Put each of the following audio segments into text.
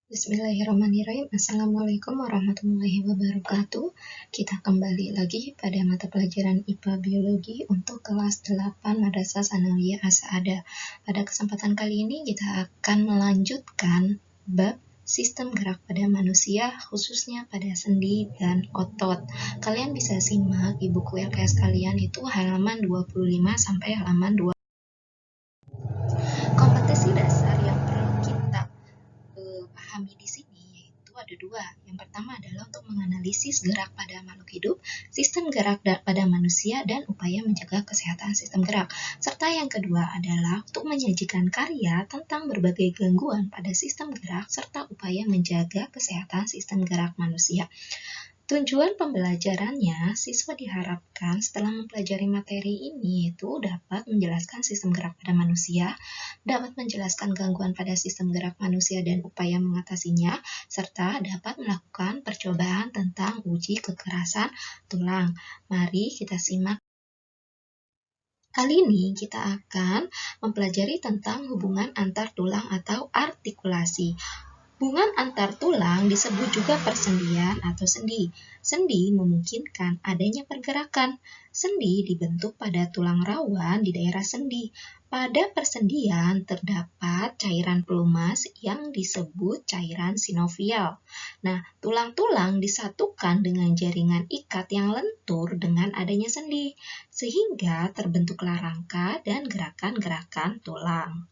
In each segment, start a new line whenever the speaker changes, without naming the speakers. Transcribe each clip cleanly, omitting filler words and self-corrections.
Bismillahirrahmanirrahim. Assalamualaikum warahmatullahi wabarakatuh. Kita kembali lagi pada mata pelajaran IPA Biologi untuk kelas 8 Madrasah Sanawiyah As-Sa'adah. Pada kesempatan kali ini kita akan melanjutkan bab sistem gerak pada manusia, khususnya pada sendi dan otot. Kalian bisa simak di buku LKS kalian itu halaman 25 sampai halaman 2. Kompetensi dasar yang perlu kita pahami di sini yaitu ada dua. Yang pertama adalah untuk menganalisis gerak pada makhluk hidup, sistem gerak pada manusia, dan upaya menjaga kesehatan sistem gerak. Serta yang kedua adalah untuk menyajikan karya tentang berbagai gangguan pada sistem gerak serta upaya menjaga kesehatan sistem gerak manusia. Tujuan pembelajarannya, siswa diharapkan setelah mempelajari materi ini itu dapat menjelaskan sistem gerak pada manusia, dapat menjelaskan gangguan pada sistem gerak manusia dan upaya mengatasinya, serta dapat melakukan percobaan tentang uji kekerasan tulang. Mari kita simak. Kali ini kita akan mempelajari tentang hubungan antar tulang atau artikulasi. Hubungan antar tulang disebut juga persendian atau sendi. Sendi memungkinkan adanya pergerakan. Sendi dibentuk pada tulang rawan di daerah sendi. Pada persendian terdapat cairan pelumas yang disebut cairan sinovial. Nah, tulang-tulang disatukan dengan jaringan ikat yang lentur dengan adanya sendi, sehingga terbentuklah rangka dan gerakan-gerakan tulang.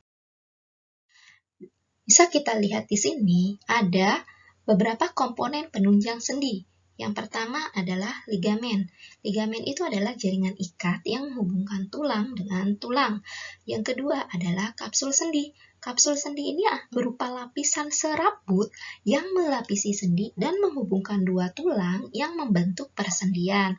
Bisa kita lihat di sini ada beberapa komponen penunjang sendi. Yang pertama adalah ligamen. Ligamen itu adalah jaringan ikat yang menghubungkan tulang dengan tulang. Yang kedua adalah kapsul sendi. Kapsul sendi ini berupa lapisan serabut yang melapisi sendi dan menghubungkan dua tulang yang membentuk persendian.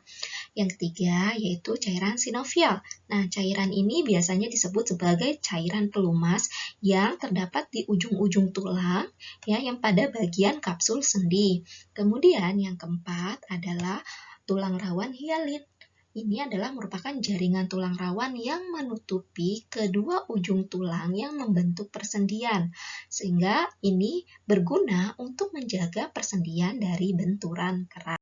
Yang ketiga yaitu cairan sinovial. Nah, cairan ini biasanya disebut sebagai cairan pelumas yang terdapat di ujung-ujung tulang ya, yang pada bagian kapsul sendi. Kemudian yang keempat adalah tulang rawan hialin. Ini adalah merupakan jaringan tulang rawan yang menutupi kedua ujung tulang yang membentuk persendian, sehingga ini berguna untuk menjaga persendian dari benturan keras.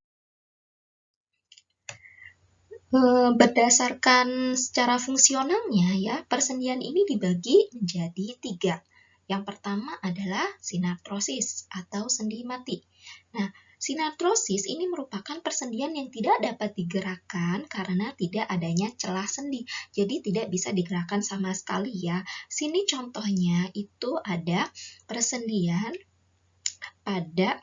Berdasarkan secara fungsionalnya ya, persendian ini dibagi menjadi 3. Yang pertama adalah sinartrosis atau sendi mati. Nah, sinartrosis ini merupakan persendian yang tidak dapat digerakkan karena tidak adanya celah sendi. Jadi tidak bisa digerakkan sama sekali ya. Sini contohnya itu ada persendian pada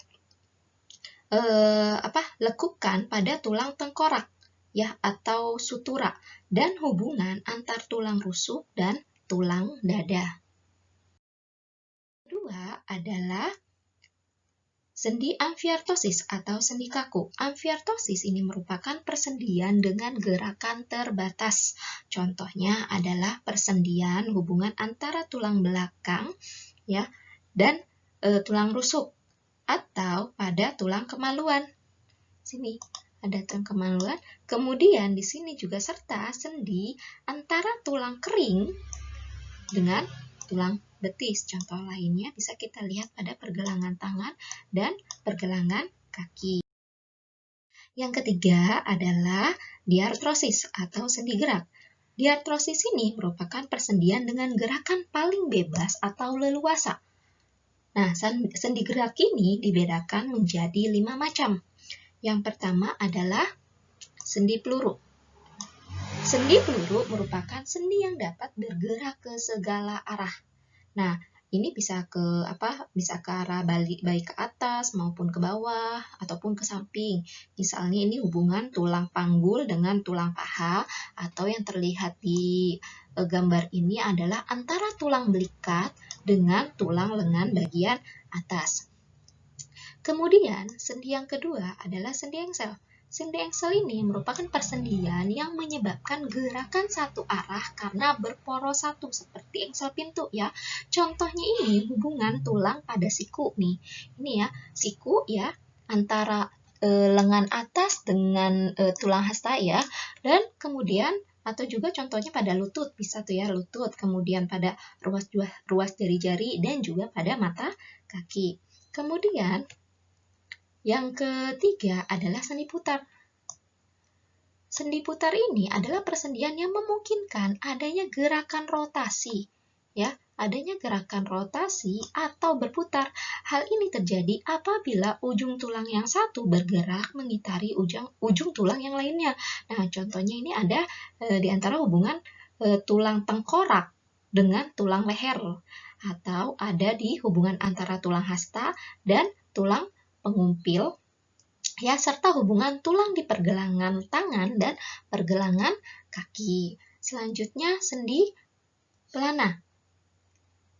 lekukan pada tulang tengkorak ya, atau sutura, dan hubungan antar tulang rusuk dan tulang dada. Kedua adalah sendi amfiartosis atau sendi kaku. Amfiartosis ini merupakan persendian dengan gerakan terbatas. Contohnya adalah persendian hubungan antara tulang belakang ya dan tulang rusuk atau pada tulang kemaluan. Sini ada tulang kemaluan. Kemudian di sini juga serta sendi antara tulang kering dengan tulang betis. Contoh lainnya bisa kita lihat pada pergelangan tangan dan pergelangan kaki. Yang ketiga adalah diartrosis atau sendi gerak. Diartrosis ini merupakan persendian dengan gerakan paling bebas atau leluasa. Nah, sendi gerak ini dibedakan menjadi 5 macam. Yang pertama adalah sendi peluru. Sendi peluru merupakan sendi yang dapat bergerak ke segala arah. Nah, ini bisa ke arah baik ke atas maupun ke bawah ataupun ke samping. Misalnya ini hubungan tulang panggul dengan tulang paha, atau yang terlihat di gambar ini adalah antara tulang belikat dengan tulang lengan bagian atas. Kemudian, sendi yang kedua adalah sendi engsel. Sendi engsel ini merupakan persendian yang menyebabkan gerakan satu arah karena berporos satu, seperti engsel pintu ya. Contohnya ini hubungan tulang pada siku nih. Ini ya, siku ya, antara lengan atas dengan tulang hasta ya. Dan kemudian atau juga contohnya pada lutut, bisa tuh ya lutut, kemudian pada ruas jari-jari dan juga pada mata kaki. Kemudian, yang ketiga adalah sendi putar. Sendi putar ini adalah persendian yang memungkinkan adanya gerakan rotasi, ya, adanya gerakan rotasi atau berputar. Hal ini terjadi apabila ujung tulang yang satu bergerak mengitari ujung tulang yang lainnya. Nah, contohnya ini ada di antara hubungan tulang tengkorak dengan tulang leher, atau ada di hubungan antara tulang hasta dan tulang pengumpil, ya, serta hubungan tulang di pergelangan tangan dan pergelangan kaki. Selanjutnya, sendi pelana.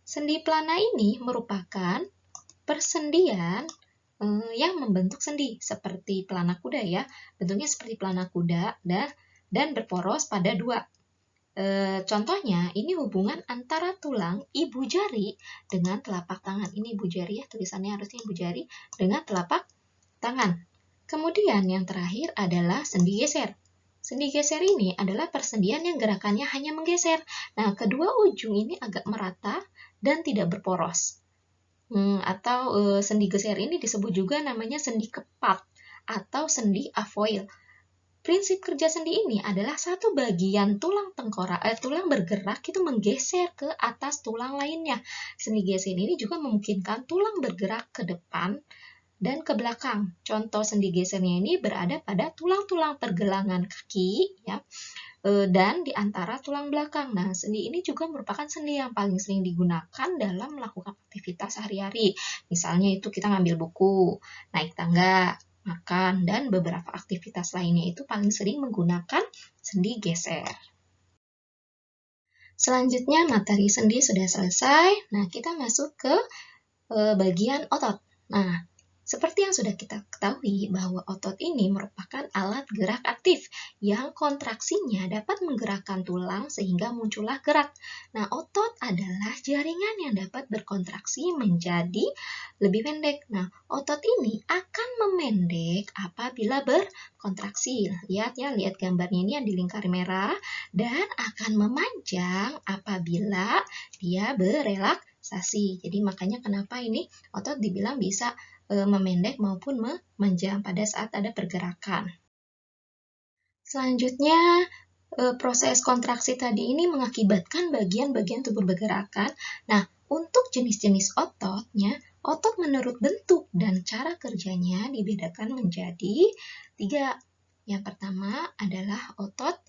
Sendi pelana ini merupakan persendian yang membentuk sendi seperti pelana kuda, ya. Bentuknya seperti pelana kuda dan berporos pada dua. Contohnya, ini hubungan antara tulang ibu jari dengan telapak tangan. Ini ibu jari, ya, tulisannya harusnya ibu jari dengan telapak tangan. Kemudian yang terakhir adalah sendi geser. Sendi geser ini adalah persendian yang gerakannya hanya menggeser. Nah, kedua ujung ini agak merata dan tidak berporos. Atau sendi geser ini disebut juga namanya sendi kepat atau sendi avoid. Prinsip kerja sendi ini adalah satu bagian tulang tulang bergerak itu menggeser ke atas tulang lainnya. Sendi geser ini juga memungkinkan tulang bergerak ke depan dan ke belakang. Contoh sendi gesernya ini berada pada tulang-tulang pergelangan kaki, ya, dan di antara tulang belakang. Nah, sendi ini juga merupakan sendi yang paling sering digunakan dalam melakukan aktivitas sehari-hari. Misalnya itu kita ngambil buku, naik tangga, makan, dan beberapa aktivitas lainnya itu paling sering menggunakan sendi geser. Selanjutnya, materi sendi sudah selesai. Nah, kita masuk ke bagian otot. Nah, seperti yang sudah kita ketahui bahwa otot ini merupakan alat gerak aktif yang kontraksinya dapat menggerakkan tulang sehingga muncullah gerak. Nah, otot adalah jaringan yang dapat berkontraksi menjadi lebih pendek. Nah, otot ini akan memendek apabila berkontraksi. Lihat, ya, lihat gambarnya ini yang dilingkari merah, dan akan memanjang apabila dia berelaksasi. Jadi makanya kenapa ini otot dibilang bisa memendek maupun memanjang pada saat ada pergerakan. Selanjutnya, proses kontraksi tadi ini mengakibatkan bagian-bagian tubuh bergerakan. Nah, untuk jenis-jenis ototnya, otot menurut bentuk dan cara kerjanya dibedakan menjadi 3. Yang pertama adalah otot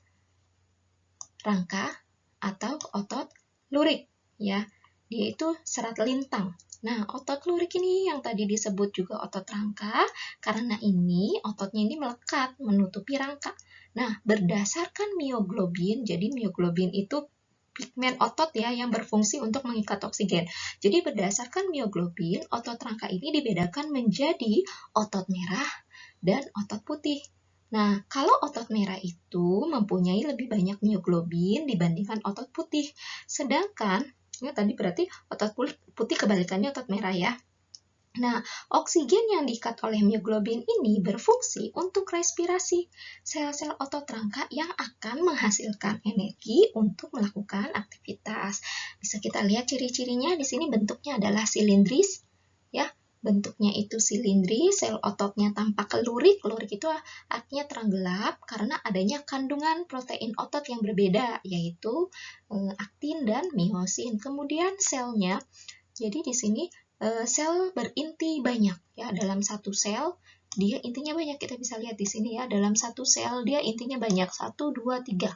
rangka atau otot lurik, ya. Dia itu serat lintang. Nah, otot lurik ini yang tadi disebut juga otot rangka, karena ini ototnya ini melekat, menutupi rangka. Nah, berdasarkan mioglobin, jadi mioglobin itu pigmen otot, ya, yang berfungsi untuk mengikat oksigen. Jadi berdasarkan mioglobin, otot rangka ini dibedakan menjadi otot merah dan otot putih. Nah, kalau otot merah itu mempunyai lebih banyak mioglobin dibandingkan otot putih. Sedangkan ya, tadi berarti otot putih kebalikannya otot merah, ya. Nah, oksigen yang diikat oleh mioglobin ini berfungsi untuk respirasi sel-sel otot rangka yang akan menghasilkan energi untuk melakukan aktivitas. Bisa kita lihat ciri-cirinya di sini, bentuknya adalah silindris, ya. Bentuknya itu silindris, sel ototnya tampak lurik. Lurik itu artinya terang gelap karena adanya kandungan protein otot yang berbeda, yaitu aktin dan miosin. Kemudian selnya, jadi di sini sel berinti banyak, ya. Dalam satu sel dia intinya banyak. Kita bisa lihat di sini, ya, dalam satu sel dia intinya banyak, 1, 2, 3,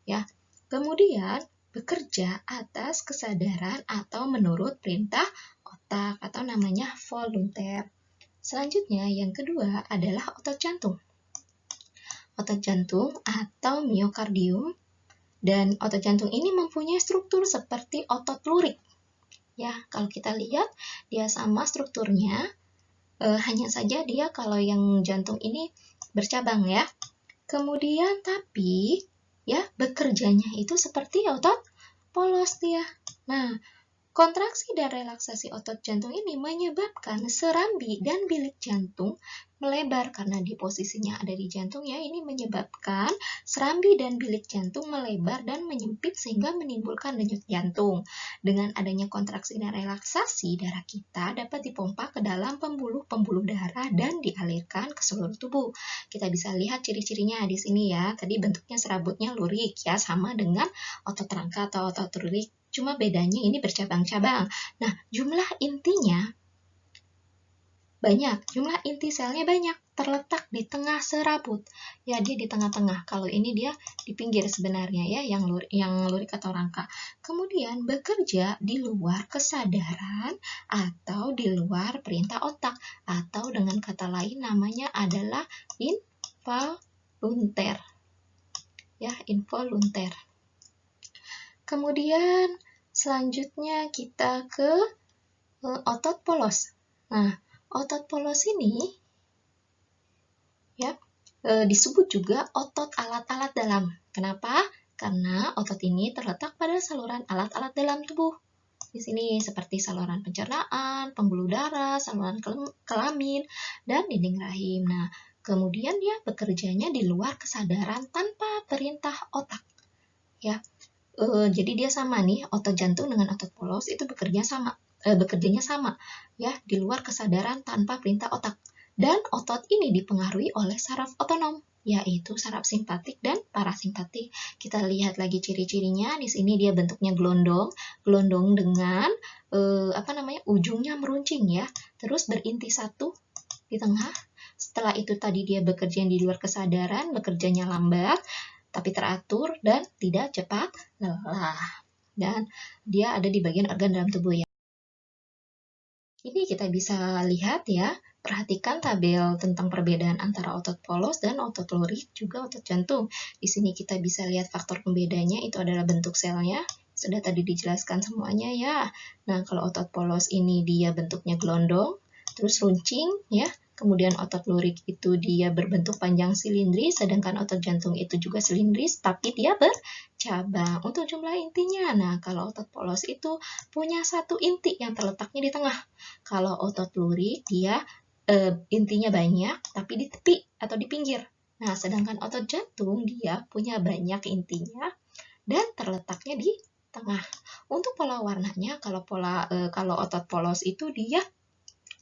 ya. Kemudian bekerja atas kesadaran atau menurut perintah otak atau namanya volunteer. Selanjutnya yang kedua adalah otot jantung. Otot jantung atau miokardium, dan otot jantung ini mempunyai struktur seperti otot lurik. Ya, kalau kita lihat dia sama strukturnya, hanya saja dia kalau yang jantung ini bercabang, ya. Kemudian tapi ya bekerjanya itu seperti otot polos dia. Nah, Kontraksi dan relaksasi otot jantung ini menyebabkan serambi dan bilik jantung melebar karena di posisinya ada di jantung ya, ini menyebabkan serambi dan bilik jantung melebar dan menyempit sehingga menimbulkan denyut jantung. Dengan adanya kontraksi dan relaksasi, darah kita dapat dipompa ke dalam pembuluh-pembuluh darah dan dialirkan ke seluruh tubuh. Kita bisa lihat ciri-cirinya di sini ya. Tadi bentuknya serabutnya lurik ya, sama dengan otot rangka atau otot lurik. Cuma bedanya ini bercabang-cabang. Nah, jumlah intinya banyak, jumlah inti selnya banyak, terletak di tengah serabut. Ya, dia di tengah-tengah. Kalau ini dia di pinggir sebenarnya ya, yang lurik atau rangka. Kemudian bekerja di luar kesadaran atau di luar perintah otak. Atau dengan kata lain namanya adalah involunter. Ya, involunter. Kemudian selanjutnya kita ke otot polos. Nah, otot polos ini ya disebut juga otot alat-alat dalam. Kenapa? Karena otot ini terletak pada saluran alat-alat dalam tubuh. Di sini seperti saluran pencernaan, pembuluh darah, saluran kelamin, dan dinding rahim. Nah, kemudian dia bekerjanya di luar kesadaran tanpa perintah otak. Ya. Jadi dia sama nih, otot jantung dengan otot polos itu bekerjanya sama ya, di luar kesadaran tanpa perintah otak. Dan otot ini dipengaruhi oleh saraf otonom, yaitu saraf simpatik dan parasimpatik. Kita lihat lagi ciri-cirinya. Di sini dia bentuknya gelondong dengan ujungnya meruncing ya. Terus berinti satu di tengah. Setelah itu tadi dia bekerja di luar kesadaran, bekerjanya lambat tapi teratur dan tidak cepat lelah. Dan dia ada di bagian organ dalam tubuh ya. Ini kita bisa lihat ya, perhatikan tabel tentang perbedaan antara otot polos dan otot lurik, juga otot jantung. Di sini kita bisa lihat faktor pembedanya itu adalah bentuk selnya. Sudah tadi dijelaskan semuanya ya. Nah, kalau otot polos ini dia bentuknya gelondong, terus runcing ya. Kemudian otot lurik itu dia berbentuk panjang silindris, sedangkan otot jantung itu juga silindris, tapi dia bercabang. Untuk jumlah intinya, nah kalau otot polos itu punya satu inti yang terletaknya di tengah. Kalau otot lurik dia intinya banyak, tapi di tepi atau di pinggir. Nah, sedangkan otot jantung dia punya banyak intinya dan terletaknya di tengah. Untuk pola warnanya, kalau otot polos itu dia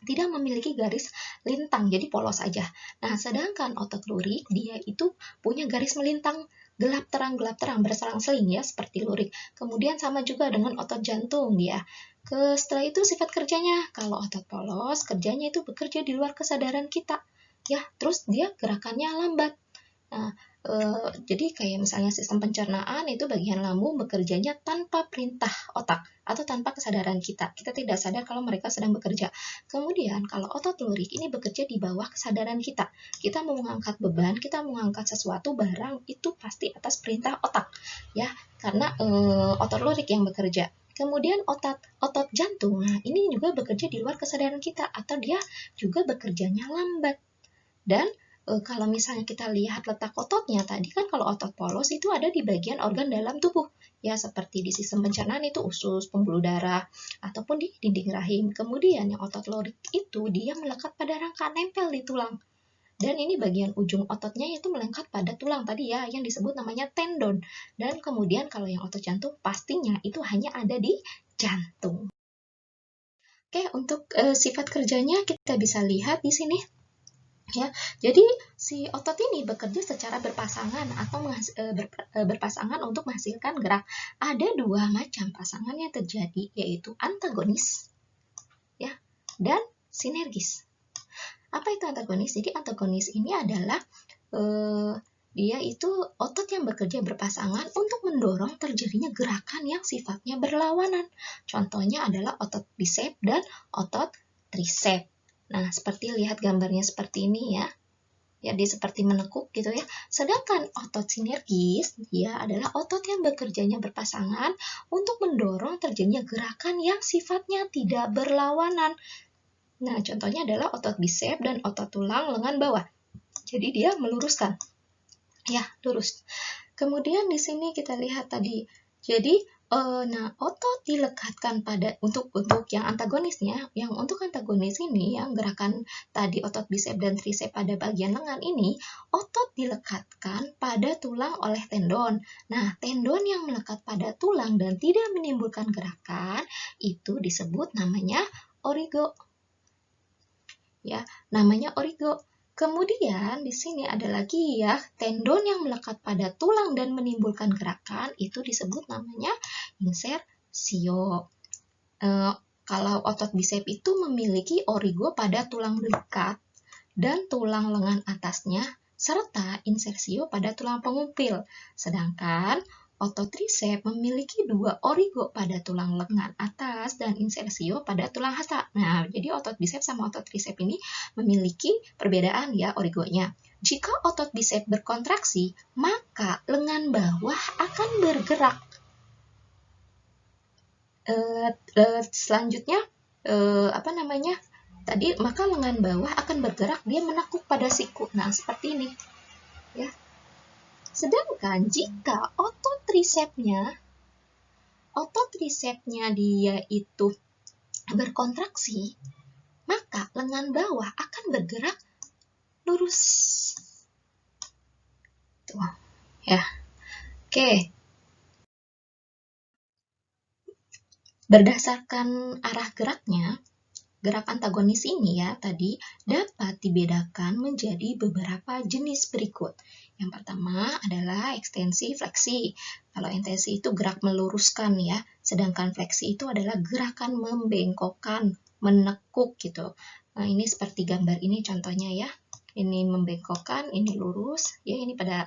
tidak memiliki garis lintang, jadi polos aja. Nah, sedangkan otot lurik dia itu punya garis melintang, gelap terang berselang-seling ya, seperti lurik. Kemudian sama juga dengan otot jantung dia. Setelah itu sifat kerjanya, kalau otot polos kerjanya itu bekerja di luar kesadaran kita. Ya, terus dia gerakannya lambat. Nah, jadi kayak misalnya sistem pencernaan itu bagian lambung bekerjanya tanpa perintah otak atau tanpa kesadaran kita. Kita tidak sadar kalau mereka sedang bekerja. Kemudian kalau otot lurik ini bekerja di bawah kesadaran kita. Kita mau mengangkat beban, kita mau mengangkat sesuatu barang itu pasti atas perintah otak. Ya, karena otot lurik yang bekerja. Kemudian otot jantung, nah ini juga bekerja di luar kesadaran kita atau dia juga bekerjanya lambat. Dan kalau misalnya kita lihat letak ototnya tadi kan kalau otot polos itu ada di bagian organ dalam tubuh ya, seperti di sistem pencernaan itu usus, pembuluh darah ataupun di dinding rahim. Kemudian yang otot lurik itu dia melekat pada rangka, nempel di tulang. Dan ini bagian ujung ototnya itu melengkap pada tulang tadi ya, yang disebut namanya tendon. Dan kemudian kalau yang otot jantung pastinya itu hanya ada di jantung. Oke, untuk sifat kerjanya kita bisa lihat di sini. Ya, jadi si otot ini bekerja secara berpasangan atau berpasangan untuk menghasilkan gerak. Ada dua macam pasangan yang terjadi, yaitu antagonis ya dan sinergis. Apa itu antagonis? Jadi antagonis ini adalah dia itu otot yang bekerja berpasangan untuk mendorong terjadinya gerakan yang sifatnya berlawanan. Contohnya adalah otot bisep dan otot trisep. Nah, seperti lihat gambarnya seperti ini ya. Ya, dia seperti menekuk gitu ya. Sedangkan otot sinergis, dia adalah otot yang bekerjanya berpasangan untuk mendorong terjadinya gerakan yang sifatnya tidak berlawanan. Nah, contohnya adalah otot bisep dan otot tulang lengan bawah. Jadi dia meluruskan. Ya, lurus. Kemudian di sini kita lihat tadi. Jadi Nah, otot dilekatkan pada untuk yang antagonisnya, yang untuk antagonis ini, yang gerakan tadi otot bisep dan trisep pada bagian lengan ini, otot dilekatkan pada tulang oleh tendon. Nah, tendon yang melekat pada tulang dan tidak menimbulkan gerakan itu disebut namanya origo. Ya, namanya origo. Kemudian di sini ada lagi ya, tendon yang melekat pada tulang dan menimbulkan gerakan itu disebut namanya insersio. Kalau otot bisep itu memiliki origo pada tulang belikat dan tulang lengan atasnya serta insersio pada tulang pengumpil. Sedangkan otot trisep memiliki dua origo pada tulang lengan atas dan insersio pada tulang hasta. Nah, jadi otot bisep sama otot trisep ini memiliki perbedaan ya origonya. Jika otot bisep berkontraksi, maka lengan bawah akan bergerak. Selanjutnya, maka lengan bawah akan bergerak, dia menekuk pada siku. Nah, seperti ini. Ya. Sedangkan jika otot trisepnya dia itu berkontraksi, maka lengan bawah akan bergerak lurus. Tuh. Ya. Oke. Berdasarkan arah geraknya, gerak antagonis ini ya tadi dapat dibedakan menjadi beberapa jenis berikut. Yang pertama adalah ekstensi fleksi. Kalau ekstensi itu gerak meluruskan ya, sedangkan fleksi itu adalah gerakan membengkokkan, menekuk gitu. Nah, ini seperti gambar ini contohnya ya. Ini membengkokkan, ini lurus, ya ini pada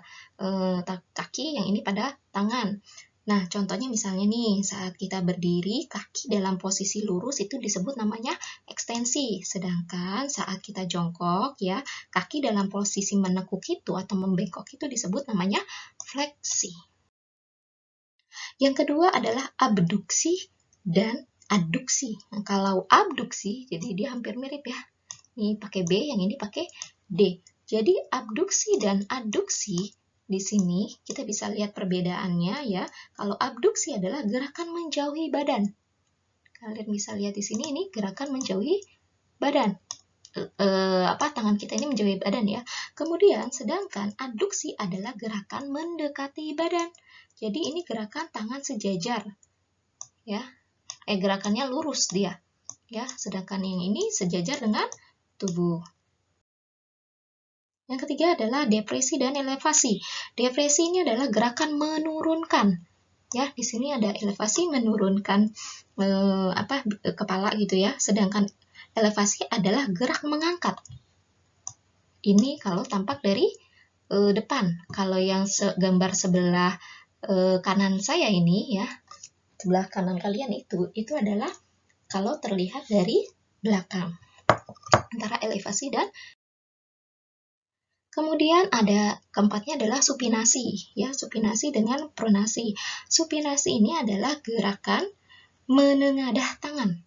kaki, yang ini pada tangan. Nah, contohnya misalnya nih, saat kita berdiri, kaki dalam posisi lurus itu disebut namanya ekstensi. Sedangkan saat kita jongkok, ya, kaki dalam posisi menekuk itu atau membengkok itu disebut namanya fleksi. Yang kedua adalah abduksi dan aduksi. Nah, kalau abduksi, jadi dia hampir mirip ya. Ini pakai B, yang ini pakai D. Jadi abduksi dan aduksi di sini kita bisa lihat perbedaannya ya. Kalau abduksi adalah gerakan menjauhi badan. Kalian bisa lihat di sini ini gerakan menjauhi badan. Tangan kita ini menjauhi badan ya. Kemudian sedangkan aduksi adalah gerakan mendekati badan. Jadi ini gerakan tangan sejajar. Ya. Gerakannya lurus dia. Ya, sedangkan yang ini sejajar dengan tubuh. Yang ketiga adalah depresi dan elevasi. Depresi ini adalah gerakan menurunkan. Ya, di sini ada elevasi menurunkan kepala gitu ya. Sedangkan elevasi adalah gerak mengangkat. Ini kalau tampak dari depan. Kalau yang gambar sebelah kanan saya ini ya, sebelah kanan kalian itu adalah kalau terlihat dari belakang. Antara elevasi dan kemudian ada keempatnya adalah supinasi, ya, supinasi dengan pronasi. Supinasi ini adalah gerakan menengadah tangan.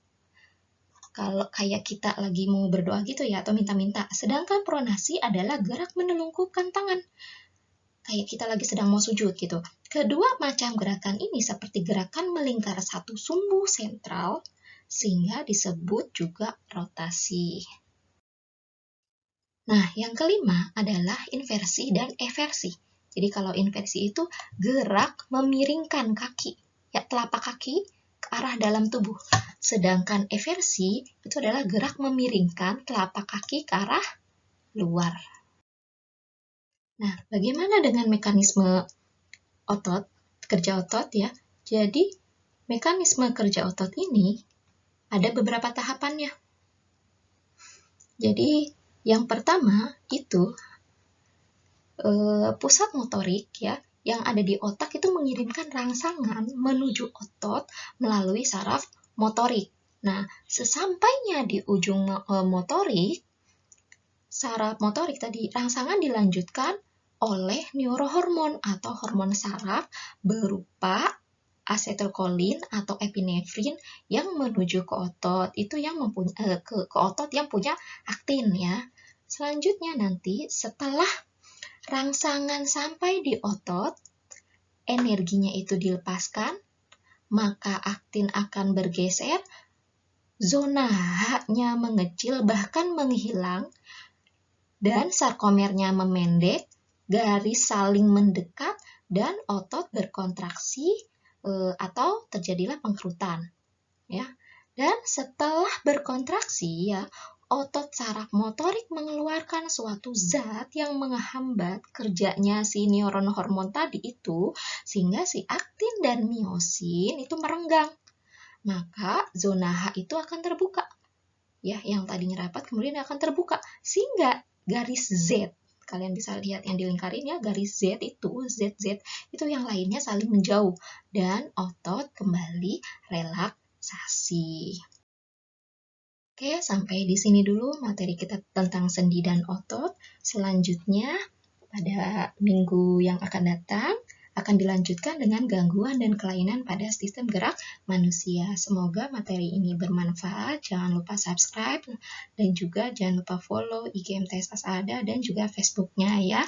Kalau kayak kita lagi mau berdoa gitu ya, atau minta-minta. Sedangkan pronasi adalah gerak menelungkupkan tangan. Kayak kita lagi sedang mau sujud gitu. Kedua macam gerakan ini seperti gerakan melingkar satu sumbu sentral, sehingga disebut juga rotasi. Nah, yang kelima adalah inversi dan eversi. Jadi kalau inversi itu gerak memiringkan kaki, ya telapak kaki ke arah dalam tubuh. Sedangkan eversi itu adalah gerak memiringkan telapak kaki ke arah luar. Nah, bagaimana dengan mekanisme otot, kerja otot ya? Jadi, mekanisme kerja otot ini ada beberapa tahapannya. Jadi, yang pertama itu pusat motorik ya yang ada di otak itu mengirimkan rangsangan menuju otot melalui saraf motorik. Nah, sesampainya di ujung motorik, saraf motorik tadi, rangsangan dilanjutkan oleh neurohormon atau hormon saraf berupa asetilkolin atau epinefrin yang menuju ke otot. Itu yang mempunyai ke otot yang punya aktin ya. Selanjutnya nanti setelah rangsangan sampai di otot, energinya itu dilepaskan maka aktin akan bergeser, zona H-nya mengecil bahkan menghilang, dan sarkomernya memendek, garis saling mendekat, dan otot berkontraksi atau terjadilah pengkerutan. Ya. Dan setelah berkontraksi, ya, otot saraf motorik mengeluarkan suatu zat yang menghambat kerjanya si neuron hormon tadi itu, sehingga si aktin dan miosin itu merenggang. Maka zona H itu akan terbuka. Ya, yang tadinya rapat kemudian akan terbuka, sehingga garis Z, kalian bisa lihat yang dilingkarin ya, garis Z itu, ZZ, itu yang lainnya saling menjauh, dan otot kembali relaksasi. Oke, sampai di sini dulu materi kita tentang sendi dan otot. Selanjutnya, pada minggu yang akan datang, akan dilanjutkan dengan gangguan dan kelainan pada sistem gerak manusia. Semoga materi ini bermanfaat. Jangan lupa subscribe dan juga jangan lupa follow IG MTS Asada dan juga Facebooknya ya.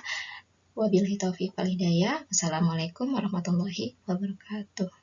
Wabillahi taufiq wal hidayah. Wassalamualaikum warahmatullahi wabarakatuh.